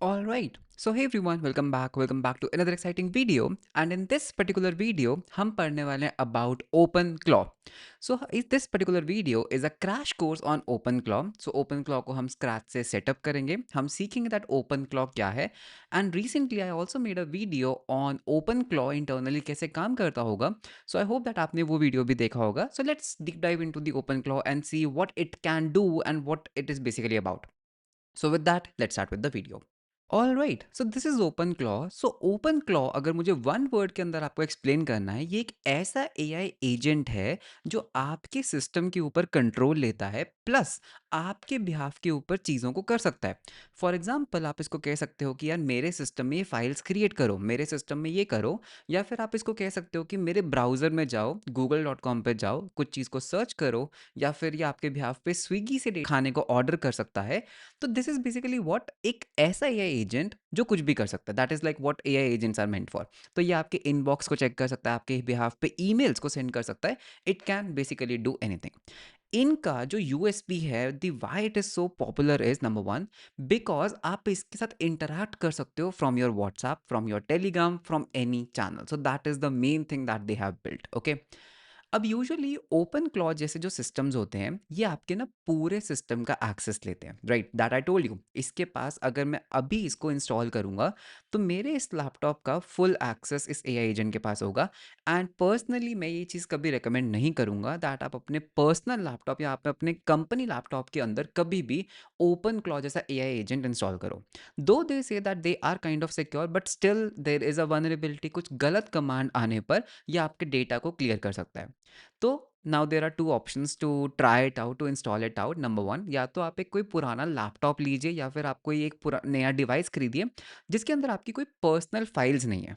All right. So hey everyone, welcome back. Welcome back to another exciting video. And in this particular video, हम पढ़ने वाले हैं about OpenClaw. So this particular video is a crash course on OpenClaw. So OpenClaw को हम scratch से setup करेंगे. हम सीखेंगे that OpenClaw क्या है. And recently I also made a video on OpenClaw internally कैसे काम करता होगा. So I hope that आपने वो video भी देखा होगा. So let's deep dive into the OpenClaw and see what it can do and what it is basically about. So with that, let's start with the video. All right, so this is open claw. So open claw अगर मुझे one word के अंदर आपको explain करना है, ये एक ऐसा एआई एजेंट है जो आपके सिस्टम के ऊपर कंट्रोल लेता है, प्लस आपके बिहाफ के ऊपर चीज़ों को कर सकता है. फॉर एग्जाम्पल आप इसको कह सकते हो कि यार मेरे सिस्टम में ये फाइल्स क्रिएट करो, मेरे सिस्टम में ये करो, या फिर आप इसको कह सकते हो कि मेरे ब्राउज़र में जाओ, google.com पे जाओ, कुछ चीज़ को सर्च करो, या फिर ये आपके बिहाफ पे स्विगी से खाने को ऑर्डर कर सकता है. तो दिस इज बेसिकली व्हाट एक ऐसा एआई एजेंट जो कुछ भी कर सकता है. That is like what AI agents are meant for. तो ये आपके इनबॉक्स को चेक कर सकता है, आपके बिहाफ पे ईमेल्स को सेंड कर सकता है. It can basically do anything. इनका जो यूएसपी है, the why it is so popular is number one, because आप इसके साथ इंटरैक्ट कर सकते हो from your WhatsApp, from your Telegram, from any channel. So that is the main thing that they have built. Okay, अब usually OpenClaw जैसे जो systems होते हैं, ये आपके ना पूरे सिस्टम का एक्सेस लेते हैं, right? That I told you. इसके पास अगर मैं अभी इसको इंस्टॉल करूंगा तो मेरे इस लैपटॉप का फुल एक्सेस इस एआई एजेंट के पास होगा. एंड पर्सनली मैं ये चीज़ कभी रिकमेंड नहीं करूंगा दैट आप अपने पर्सनल लैपटॉप या आप अपने कंपनी लैपटॉप के अंदर कभी भी ओपन क्लॉ जैसा एआई एजेंट इंस्टॉल करो. Though they say that they are kind of secure, but still there is a vulnerability. कुछ गलत कमांड आने पर यह आपके डेटा को क्लियर कर सकता है. तो now there are two options to try it out, to install it out. Number one, या तो आप एक कोई पुराना लैपटॉप लीजिए, या फिर आप कोई एक नया डिवाइस खरीदिए जिसके अंदर आपकी कोई पर्सनल फाइल्स नहीं है.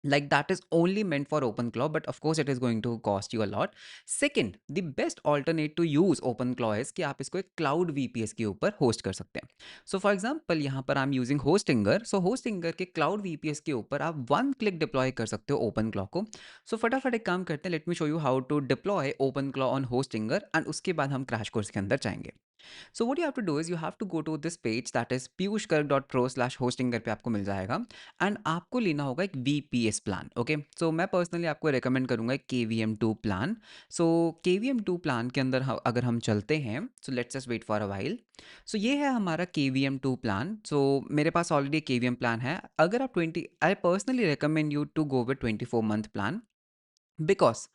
Like that is only meant for OpenClaw, but of course it is going to cost you a lot. Second, the best alternate to use OpenClaw is कि आप इसको एक क्लाउड VPS के ऊपर होस्ट कर सकते हैं. सो फॉर एग्जांपल यहाँ पर I am using Hostinger. So Hostinger के क्लाउड VPS के ऊपर आप वन क्लिक डिप्लॉय कर सकते हो OpenClaw को. सो फटाफट एक काम करते हैं, let me show you how to deploy OpenClaw on Hostinger, and उसके बाद हम क्रैश कोर्स के अंदर जाएंगे. So what you have to do is you have to go to this page, that is piyushgarg.pro/hostinger पे आपको मिल जाएगा. एंड आपको लेना होगा एक VPS प्लान. ओके, सो मैं पर्सनली आपको रिकमेंड करूंगा एक KVM2 प्लान. सो KVM2 प्लान के अंदर अगर हम चलते हैं, so let's just wait for a while. सो ये है हमारा KVM2 प्लान. सो मेरे पास ऑलरेडी KVM प्लान है. अगर आप 20, I personally recommend you to go with 24 month plan, because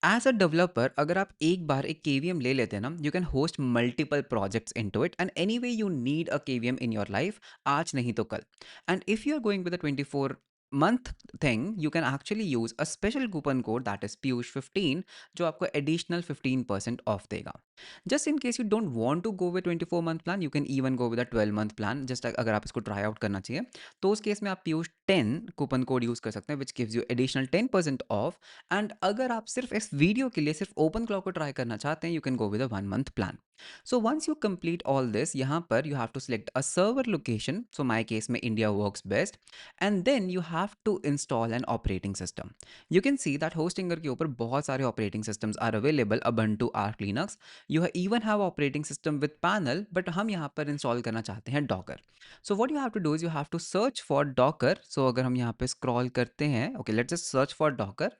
as a developer अगर आप एक बार एक केवीएम ले लेते हैं ना, you can host multiple projects into it, and anyway you need a KVM in your life, आज नहीं तो कल. And if you are going with a 24 month thing, you can actually use a special coupon code, that is Piyush15, जो आपको additional 15% off देगा. Just in case you don't want to go with 24 month plan, you can even go with a 12 month plan. Just अगर आप इसको try out करना चाहिए तो उस केस में आप Piyush10 कूपन कोड यूज कर सकते हैं, which gives you additional 10% off. And अगर आप सिर्फ इस वीडियो के लिए सिर्फ ओपन क्लॉक को ट्राई करना चाहते हैं, you can go with a 1 month plan. So once you complete all this, यहाँ पर you have to select a server location. So my case में India works best. And then you have to install an operating system. You can see that Hostinger के ऊपर बहुत सारे operating systems are available. Ubuntu, Arch Linux, you even have operating system with panel, but हम यहाँ पर install करना चाहते हैं Docker. So what you have to do is you have to search for Docker. So अगर हम यहाँ पे स्क्रॉल करते हैं, okay let's just search for Docker.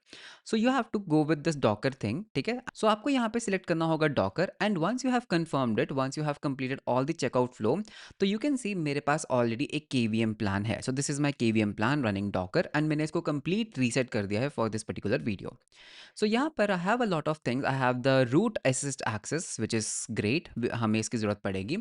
So you have to go with this Docker thing, ठीक है? So आपको यहाँ पे सिलेक्ट करना होगा Docker, and once you have confirmed it, once you have completed all the checkout flow, तो you can see मेरे पास already एक KVM प्लान है. So this is my KVM plan running Docker, and मैंने इसको complete reset कर दिया है for this particular video. So यहाँ पर I have a lot of things. I have the root assist access which is great, हमें इसकी ज़रूरत पड़ेगी.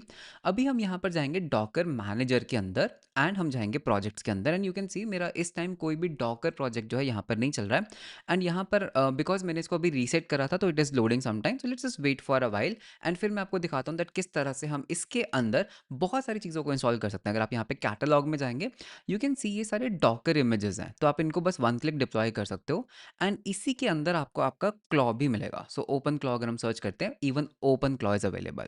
अभी हम यहाँ पर जाएंगे डॉकर मैनेजर के अंदर, एंड हम जाएंगे प्रोजेक्ट्स के अंदर, एंड यू कैन सी मेरा इस टाइम कोई भी डॉकर प्रोजेक्ट जो है यहाँ पर नहीं चल रहा है. एंड यहाँ पर बिकॉज मैंने इसको अभी रीसेट करा था, तो it is loading sometime. So let's just wait for a while, and फिर मैं आपको दिखाता हूँ दैट किस तरह से हम इसके अंदर बहुत सारी चीज़ों को इंस्टॉल कर सकते हैं. अगर आप यहाँ पे कैटलॉग में जाएंगे, यू कैन सी ये सारे डॉकर इमेजेस हैं, तो आप इनको बस वन क्लिक डिप्लॉय कर सकते हो. एंड इसी के अंदर आपको आपका क्लॉ भी मिलेगा. सो ओपन क्लॉ अगर हम सर्च करते हैं, even open claw is available.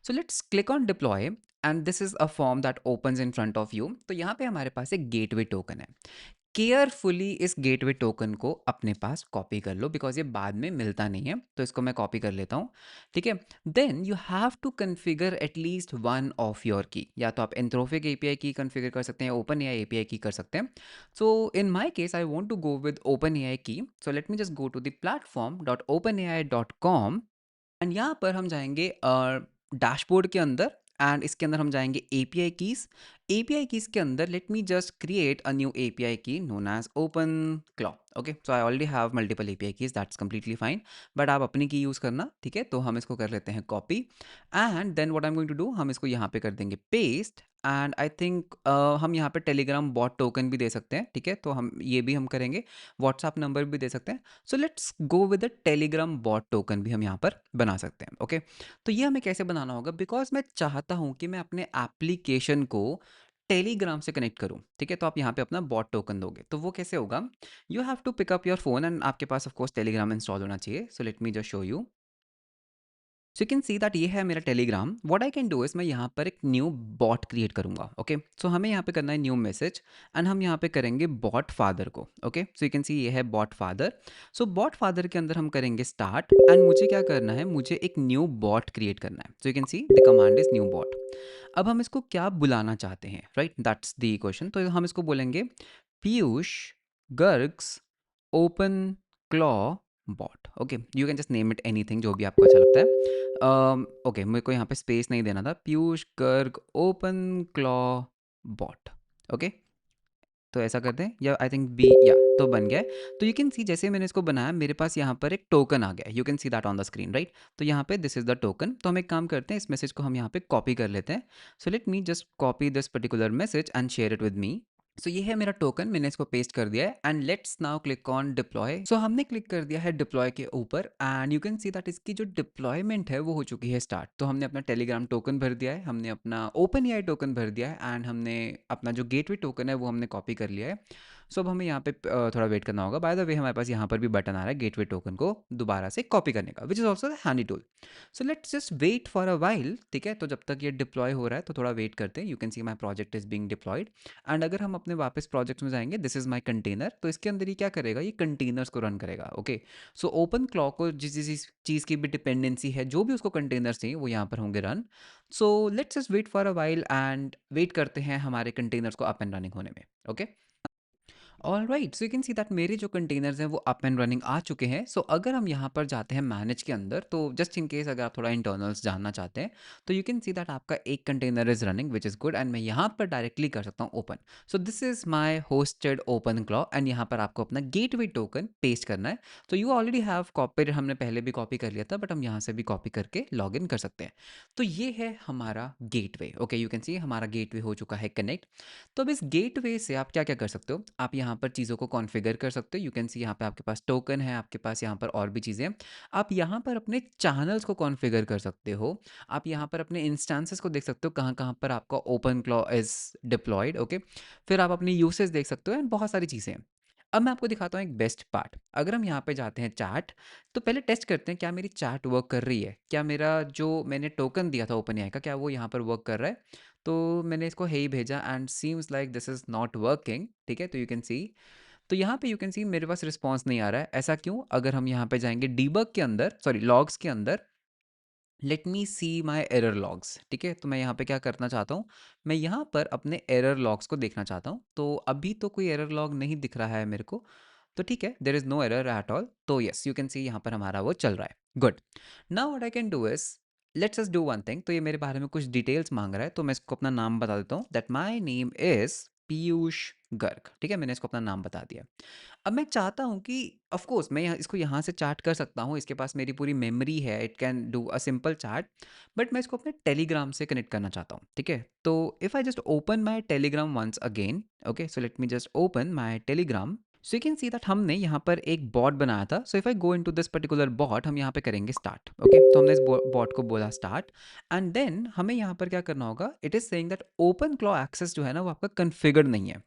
So let's click on deploy, and this is a form that opens in front of you. तो यहाँ पे हमारे पास एक गेटवे टोकन है. केयरफुली इस गेटवे टोकन को अपने पास कॉपी कर लो, बिकॉज ये बाद में मिलता नहीं है, तो इसको मैं कॉपी कर लेता हूँ। ठीक है, then you have to configure at least one of your key, या तो आप एंथ्रोपिक एपीआई की कन्फिगर कर सकते हैं, ओपन एआई एपीआई की कर सकते हैं। So in my case I want to go with OpenAI key, so let me just go to the platform dot OpenAI dot com, and यहाँ पर हम जाएंगे डैशबोर्ड के अंदर, एंड इसके अंदर हम जाएंगे एपीआई कीज। एपीआई कीज के अंदर let me just create a new API key known as OpenClaw. Okay, so I already have multiple API keys, that's completely fine, but आप अपनी की यूज़ करना। ठीक है, तो हम इसको कर लेते हैं copy, and then what I am going to do, हम इसको यहाँ पे कर देंगे पेस्ट, एंड आई थिंक हम यहाँ पे टेलीग्राम बॉट टोकन भी दे सकते हैं। ठीक है, तो हम ये भी हम करेंगे, व्हाट्सएप नंबर भी दे सकते हैं। So let's go with the Telegram bot token भी हम यहाँ पर बना सकते हैं। ओके, तो ये हमें कैसे बनाना होगा, बिकॉज मैं चाहता हूँ कि मैं अपने एप्लीकेशन को टेलीग्राम से कनेक्ट करूँ। ठीक है, तो आप यहाँ पे अपना बॉट टोकन दोगे, तो वो कैसे होगा, you have to pick up your phone, and आपके पास ऑफ कोर्स टेलीग्राम इंस्टॉल होना चाहिए। So let me just show you. So you can see that ये है मेरा Telegram. What I can do is मैं यहाँ पर एक न्यू बॉट क्रिएट करूँगा। ओके, सो हमें यहाँ पे करना है न्यू मैसेज, एंड हम यहाँ पे करेंगे बॉट फादर को। ओके, सो यू कैन सी ये है बॉट फादर। सो बॉट फादर के अंदर हम करेंगे स्टार्ट, एंड मुझे क्या करना है, मुझे एक न्यू बॉट क्रिएट करना है। So you can see the command is new bot. अब हम इसको क्या बुलाना चाहते हैं, राइट, दैट्स द क्वेश्चन। तो हम इसको बोलेंगे Piyush Garg's open claw bot. Okay, you can just name it anything, जो भी आपको अच्छा लगता है। ओके, मेरे को यहाँ पे स्पेस नहीं देना था, Piyush Garg open claw bot. Okay, तो ऐसा करते हैं, या आई थिंक बी, या तो बन गया है। तो यू कैन सी जैसे मैंने इसको बनाया, मेरे पास यहाँ पर एक टोकन आ गया, you can see that on the screen, right. तो यहाँ पे दिस इज द टोकन। तो हम एक काम करते हैं, इस मैसेज को हम यहाँ पे कॉपी कर लेते हैं। So let me just copy this particular message and share it with me. सो ये है मेरा टोकन, मैंने इसको पेस्ट कर दिया है, and let's now click on deploy. So हमने क्लिक कर दिया है डिप्लॉय के ऊपर, and you can see that इसकी जो डिप्लॉयमेंट है वो हो चुकी है स्टार्ट। तो हमने अपना टेलीग्राम टोकन भर दिया है, हमने अपना ओपन एआई टोकन भर दिया है, एंड हमने अपना जो गेटवे टोकन है वो हमने कॉपी कर लिया है। सो अब हमें यहाँ पे थोड़ा वेट करना होगा। बाय द वे हमारे पास यहाँ पर भी बटन आ रहा है गेटवे टोकन को दोबारा से कॉपी करने का, which is also the handy tool. So let's just wait for a while. ठीक है, तो जब तक ये डिप्लॉय हो रहा है तो थोड़ा वेट करते हैं। You can see my project is being deployed, and अगर हम अपने वापस प्रोजेक्ट में जाएंगे, दिस इज माई कंटेनर, तो इसके अंदर ये क्या करेगा, ये कंटेनर्स को रन करेगा। ओके, सो ओपन क्लॉ को जिस जिस चीज़ की भी डिपेंडेंसी है, जो भी उसको कंटेनर्स चाहिए, वो यहाँ पर होंगे run. So let's just wait for a while, and wait करते हैं हमारे कंटेनर्स को अप एंड रनिंग होने में। Okay, all right, so you can see that मेरे जो कंटेनर्स हैं वो अप एंड रनिंग आ चुके हैं। सो अगर हम यहाँ पर जाते हैं मैनेज के अंदर, तो जस्ट इन केस अगर आप थोड़ा इंटरनल्स जानना चाहते हैं, तो यू कैन सी दैट आपका एक container is running which is good, and मैं यहाँ पर डायरेक्टली कर सकता हूँ open. So this is my hosted open claw, and यहाँ पर आपको अपना गेटवे टोकन पेस्ट करना है। तो यू ऑलरेडी हैव कॉपी, हमने पहले भी कॉपी कर लिया था, बट हम यहाँ से भी कॉपी करके लॉग इन कर सकते हैं। तो ये है हमारा गेटवे। ओके, यू कैन सी हमारा गेटवे हो चुका है कनेक्ट। तो अब इस गेटवे से आप क्या क्या कर सकते हो, आप यहाँ पर चीज़ों को कॉन्फ़िगर कर सकते हो। यू कैन सी यहाँ पे आपके पास टोकन है, आपके पास यहाँ पर और भी चीज़ें हैं। आप यहाँ पर अपने चैनल्स को कॉन्फ़िगर कर सकते हो। आप यहाँ पर अपने इंस्टेंसेस को देख सकते हो, कहाँ कहाँ पर आपका open claw is deployed. Okay, फिर आप अपनी यूसेज देख सकते हो, एंड बहुत सारी चीज़ें हैं। अब मैं आपको दिखाता हूँ एक बेस्ट पार्ट। अगर हम यहाँ पे जाते हैं चैट, तो पहले टेस्ट करते हैं क्या मेरी चैट वर्क कर रही है, क्या मेरा जो मैंने टोकन दिया था ओपन एआई का, क्या वो यहाँ पर वर्क कर रहा है। तो मैंने इसको हे ही भेजा, and seems like this is not working. ठीक है, तो यू कैन सी, तो यहाँ पे यू कैन सी मेरे पास रिस्पॉन्स नहीं आ रहा है। ऐसा क्यों, अगर हम यहाँ पे जाएंगे डीबग के अंदर, सॉरी लॉग्स के अंदर, लेट मी सी माई एरर लॉग्स। ठीक है, तो मैं यहाँ पे क्या करना चाहता हूँ, मैं यहाँ पर अपने एरर लॉग्स को देखना चाहता हूँ। तो अभी तो कोई एरर लॉग नहीं दिख रहा है मेरे को, तो ठीक है, there is no error at all. तो यस, यू कैन सी यहाँ पर हमारा वो चल रहा है। Good, now what I can do is, let's just do one thing. तो ये मेरे बारे में कुछ डिटेल्स मांग रहा है, तो मैं इसको अपना नाम बता देता हूँ, that my name is Piyush Garg. ठीक है, मैंने इसको अपना नाम बता दिया। अब मैं चाहता हूँ कि ऑफ कोर्स मैं इसको यहाँ से चैट कर सकता हूँ, इसके पास मेरी पूरी मेमोरी है, it can do a simple chat, but मैं इसको अपने टेलीग्राम से कनेक्ट करना चाहता हूँ। ठीक है, तो if I just open my Telegram once again, okay, so let me just open my Telegram. So you can see that हमने यहाँ पर एक बॉट बनाया था। So if I go into this particular bot, हम यहाँ पे करेंगे स्टार्ट। ओके, तो हमने इस बॉट को बोला स्टार्ट, एंड देन हमें यहाँ पर क्या करना होगा, it is saying that open claw access जो है ना वो आपका कन्फिगर्ड नहीं है।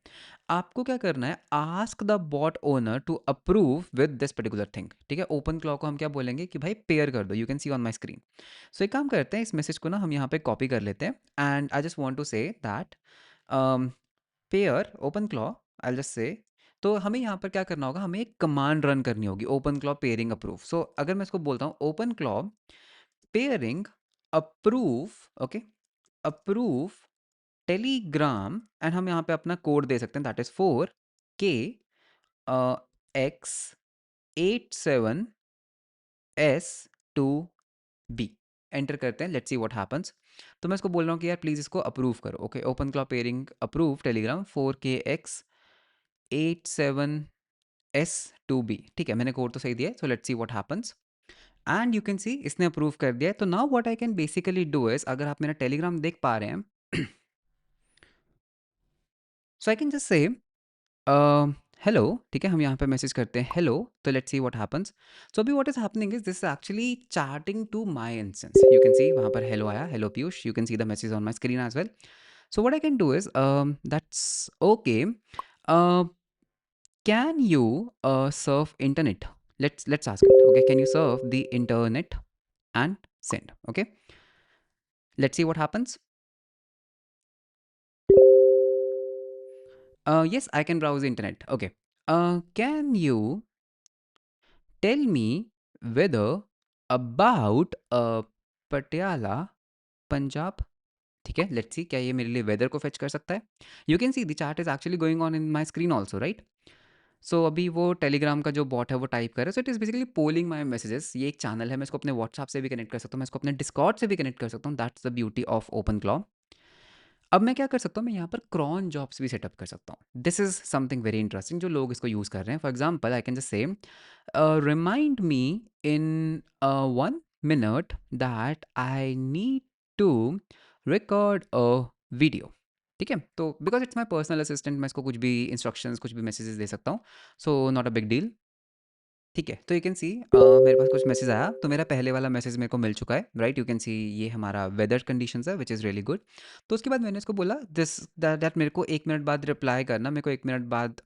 आपको क्या करना है, ask the bot owner to approve with this particular thing. ठीक है, ओपन क्लॉ को हम क्या बोलेंगे कि भाई पेयर कर दो। You can see on my screen. So एक काम करते हैं, इस मैसेज को ना हम यहाँ पे कॉपी कर लेते हैं, and I just want to say that pair open claw, I just say तो हमें यहाँ पर क्या करना होगा, हमें एक कमांड रन करनी होगी, open claw pairing approve. So अगर मैं इसको बोलता हूँ open claw pairing approve, okay, approve Telegram, and हम यहाँ पे अपना कोड दे सकते हैं, दैट इज 4KX87S2B। एंटर करते हैं, लेट्स सी व्हाट हैपेंस। तो मैं इसको बोल रहा हूँ कि यार प्लीज़ इसको अप्रूव करो। Okay, open claw pairing approve Telegram 4KX87S2B। ठीक है, मैंने कोड तो सही दिया है। So let's see what happens, and you can see इसने अप्रूव कर दिया है। तो now what I can basically do is, अगर आप मेरा टेलीग्राम देख पा रहे हैं, so I can just say hello, ठीक है, हम यहाँ पे मैसेज करते हैं हेलो। तो let's see what happens. So अभी what is happening is this actually chatting to my instance. You can see वहाँ पर हेलो आया, hello Piyush, you can see the message on my screen as well. So what I can do is that's okay, can you serve internet? Let's ask it. Okay, can you serve the internet and send? Okay, let's see what happens. Yes, I can browse the internet. Okay, can you tell me whether about Patiala, Punjab? ठीक है, let's see क्या ये मेरे लिए weather को fetch कर सकता है। You can see the chat is actually going on in my screen also, right? So अभी वो टेलीग्राम का जो बॉट है वो टाइप कर रहा है। So it is basically polling my messages. ये एक चैनल है, मैं इसको अपने व्हाट्सएप से भी कनेक्ट कर सकता हूँ, मैं इसको अपने डिस्कॉर्ड से भी कनेक्ट कर सकता हूँ। That's the beauty of open claw. अब मैं क्या कर सकता हूँ, मैं यहाँ पर क्रॉन जॉब्स भी सेटअप कर सकता हूँ। This is something very interesting जो लोग इसको यूज़ कर रहे हैं। For example I can just say remind me in 1 minute that I need to record a video. ठीक है, तो because it's my personal assistant, मैं इसको कुछ भी इंस्ट्रक्शंस, कुछ भी मैसेजेस दे सकता हूँ। So not a big deal. ठीक है, तो यू कैन सी मेरे पास कुछ मैसेज आया, तो मेरा पहले वाला मैसेज मेरे को मिल चुका है, राइट? यू कैन सी ये हमारा वेदर कंडीशंस है, विच इज़ रियली गुड। तो उसके बाद मैंने इसको बोला दिस दैट मेरे को 1 मिनट बाद रिप्लाई करना, मेरे को 1 मिनट बाद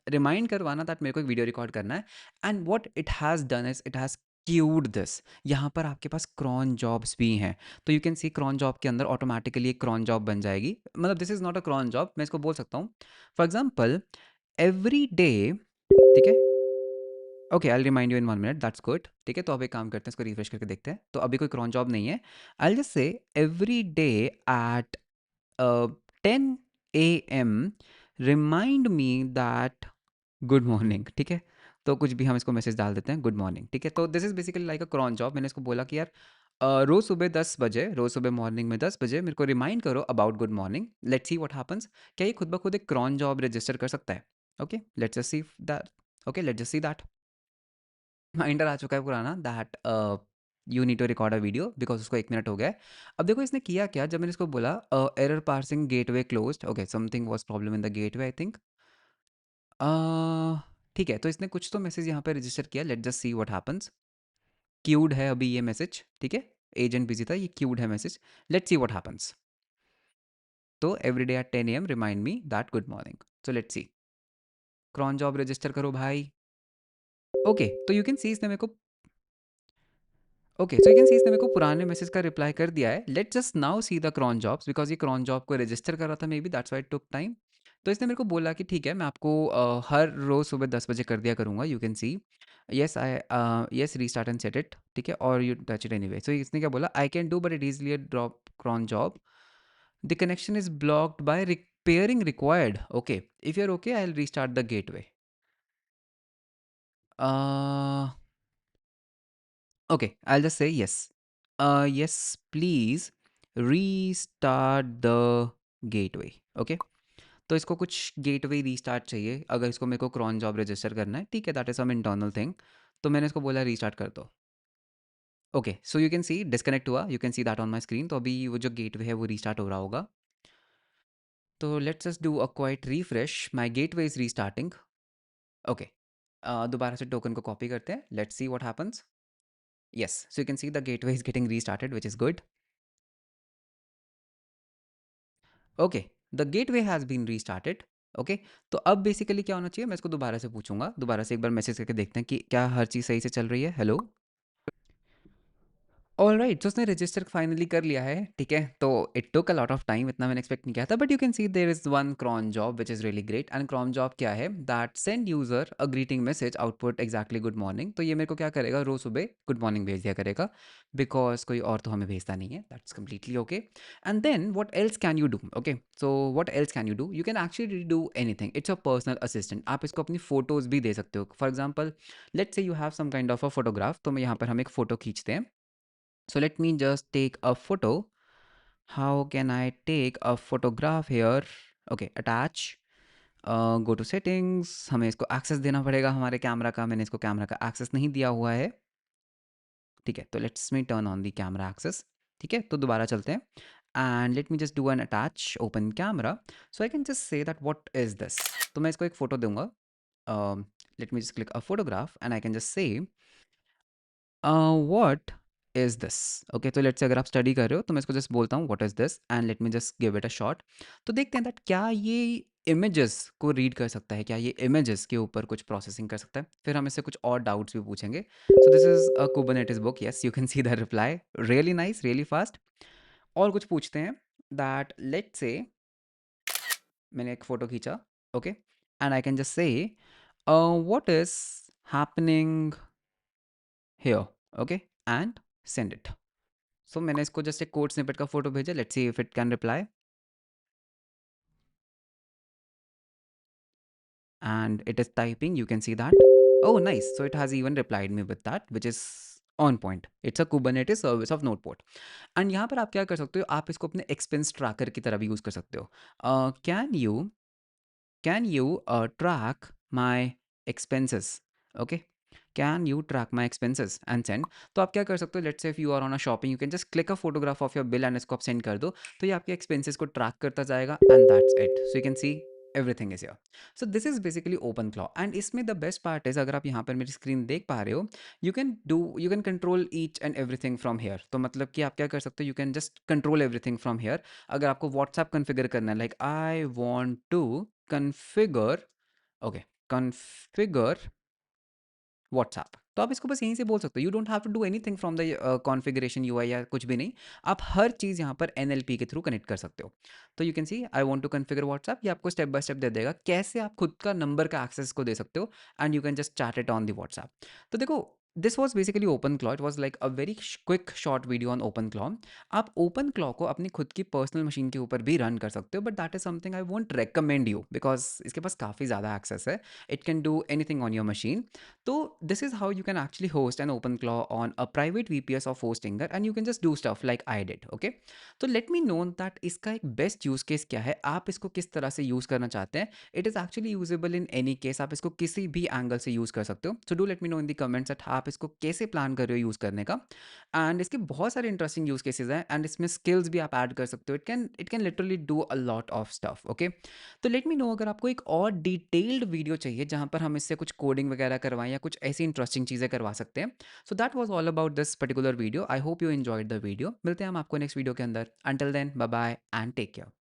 रिमाइंड करवाना दैट मेरे को एक वीडियो रिकॉर्ड करना है। And what it has done is it has cued this. यहाँ पर आपके पास क्रॉन जॉब्स भी हैं, तो you can C cron job के अंदर ऑटोमेटिकली एक क्रॉन जॉब बन जाएगी। मतलब this is not a cron job, मैं इसको बोल सकता हूँ फॉर एग्जाम्पल एवरी डे। ठीक है, okay, I remind you in 1 minute, that's good. ठीक है, तो अब एक काम करते हैं, इसको रिफ्रेश करके देखते हैं। तो अभी कोई क्रॉन जॉब नहीं है। आई जस्ट से every day at 10 AM remind me that good morning. ठीक है, तो कुछ भी हम इसको मैसेज डाल देते हैं गुड मॉर्निंग। ठीक है, तो this is basically like a cron job. मैंने इसको बोला कि यार रोज़ सुबह 10 बजे, रोज़ सुबह मॉर्निंग में 10 बजे मेरे को रिमाइंड करो about good morning. Let's see what happens. क्या ये खुद ब खुद एक क्रॉन जॉब रजिस्टर कर सकता है? Okay, let's just see that. Okay, let's just see that reminder आ चुका है पुराना that you need to record a video, because उसको 1 मिनट हो गया है। अब देखो इसने किया क्या, जब मैंने इसको बोला error parsing gateway closed, okay, something was problem in the gateway I think. ठीक है, तो इसने कुछ तो मैसेज यहाँ पे रजिस्टर किया। Let just see what happens. Cued है अभी ये मैसेज, ठीक है, एजेंट बिजी था, ये क्यूड है message. Let's see what happens. तो every day at 10 AM remind me that good morning. So let's see, cron job register करो भाई। ओके, तो यू कैन सी इसने मेरे को, okay, so you can see इसने मेरे को पुराने मैसेज का रिप्लाई कर दिया है। Let's just now see the cron jobs, because ये क्रॉन जॉब को रजिस्टर कर रहा था, maybe that's why it took time. तो इसने मेरे को बोला कि ठीक है, मैं आपको हर रोज़ सुबह 10 बजे कर दिया करूँगा। You can see yes I yes restart and set it. ठीक है, और you touch it anyway. So इसने क्या बोला, I can do but it easily drop cron job, the connection is blocked by repairing required. Okay, if you are okay I will restart the gateway. Okay, I'll just say yes. Yes, please restart the gateway. Okay, तो इसको कुछ gateway restart चाहिए अगर इसको मेरे को Crohn job register करना है। ठीक है, that is some internal thing. तो मैंने इसको बोला रीस्टार्ट कर दो। Okay, so you can see disconnect हुआ, you can see that on my screen. तो अभी वो जो गेटवे है वो रीस्टार्ट हो रहा होगा। तो let's just do a quite refresh, my gateway is restarting. Okay, दोबारा से टोकन को कॉपी करते हैं, let's see what happens. Yes, so you can see the gateway is getting restarted, which is good. Okay, the gateway has been restarted. Okay, तो अब basically क्या होना चाहिए, मैं इसको दोबारा से पूछूंगा, दोबारा से एक बार मैसेज करके देखते हैं कि क्या हर चीज़ सही से चल रही है। हेलो, ऑलराइट, तो उसने रजिस्टर फाइनली कर लिया है, ठीक है? तो it took a lot of time, इतना मैंने एक्सपेक्ट नहीं किया था, but you can see there is one cron job which is really great. And cron job क्या है? That send user a greeting message output exactly good morning. तो ये मेरे को क्या करेगा, रोज़ सुबह गुड मॉर्निंग भेज दिया करेगा, बिकॉज़ कोई और तो हमें भेजता नहीं है, that's completely okay. And then what else can you do? Okay, so what else can you do? You can actually do anything, it's a personal assistant. आप इसको अपनी फ़ोटोज़ भी दे सकते हो। For example, let's say you have some kind of a photograph, तो मैं यहाँ पर हम एक फ़ोटो खींचते हैं। So let me just take a photo. How can I take a photograph here? Okay, attach. Go to settings. हमें इसको एक्सेस देना पड़ेगा हमारे कैमरा का। मैंने इसको कैमरा का एक्सेस नहीं दिया हुआ है, ठीक है? तो let's me turn on the camera access, ठीक है? तो दोबारा चलते हैं and let me just do an attach open camera. So I can just say that what is this. तो मैं इसको एक फ़ोटो दूंगा। Let me just click a photograph and I can just say what is this. Okay, तो let's say अगर आप study कर रहे हो तो मैं इसको जस्ट बोलता हूँ what is this and let me just give it a shot. तो देखते हैं दैट क्या ये इमेजेस को रीड कर सकता है, क्या ये इमेजेस के ऊपर कुछ प्रोसेसिंग कर सकता है। फिर हम इससे कुछ और डाउट्स भी पूछेंगे। सो this is a Kubernetes book, yes you can see the reply, really nice, really fast. और कुछ पूछते हैं दैट लेट्स से मैंने एक फ़ोटो खींचा, okay, and I can just say what is happening here, okay, and send it. So मैंने इसको just एक कोड स्निपेट का फोटो भेजा, let's see if it can reply and it is typing, you can see that. Oh nice, so it has even replied me with that which is on point. It's a Kubernetes service of NodePort. And यहाँ पर आप क्या कर सकते हो, आप इसको अपने एक्सपेंस ट्रैकर की तरह भी यूज कर सकते हो। Can you track my expenses, okay, can you track my expenses and send. तो आप क्या कर सकते हो, let's say if you are on a shopping, you can just click a photograph of your bill and इसको आप send कर दो, तो ये आपके एक्सपेंसेस को ट्रैक करता जाएगा and that's it. So you can see everything is here. So this is basically open claw. And इसमें द बेस्ट पार्ट इज, अगर आप यहाँ पर मेरी स्क्रीन देख पा रहे हो, you can control each and everything from here. तो मतलब कि आप क्या कर सकते हो, you can just control everything from here. अगर आपको व्हाट्सएप कन्फिगर करना है, like I want to configure, okay, configure WhatsApp, तो आप इसको बस यहीं से बोल सकते हो। You don't have to do anything from the configuration UI या कुछ भी नहीं। आप हर चीज़ यहाँ पर एनएलपी के थ्रू कनेक्ट कर सकते हो। तो you can see I want to configure WhatsApp, ये आपको स्टेप बाय स्टेप दे देगा कैसे आप खुद का नंबर का एक्सेस को दे सकते हो and you can just chat it on the WhatsApp. तो देखो, this was basically open claw. It was like a very quick short video on OpenClaw. आप ओपन क्लॉ को अपनी खुद की पर्सनल मशीन के ऊपर भी रन कर सकते हो, but that is something I won't recommend you because इसके पास काफ़ी ज़्यादा एक्सेस है। It can do anything on your machine. So this is how you can actually host an OpenClaw on a private VPS of Hostinger and you can just do stuff like I did, okay? तो let me know that इसका एक best use case क्या है, आप इसको किस तरह से यूज़ करना चाहते हैं। It is actually usable in any case, आप इसको किसी भी एंगल से यूज़ कर सकते हो। So do let me know in the comments that आप इसको कैसे प्लान कर रहे हो यूज़ करने का। एंड इसके बहुत सारे इंटरेस्टिंग यूज़ केसेस हैं एंड इसमें स्किल्स भी आप ऐड कर सकते हो। It can literally do a lot of stuff, okay? तो लेट मी नो अगर आपको एक और डिटेल्ड वीडियो चाहिए जहाँ पर हम इससे कुछ कोडिंग वगैरह करवाएं या कुछ ऐसी इंटरेस्टिंग चीज़ें करवा सकते हैं। So that was all about this particular video. I hope you enjoyed the video. मिलते हैं हम आपको नेक्स्ट वीडियो के अंदर। Until then, bye bye and take care.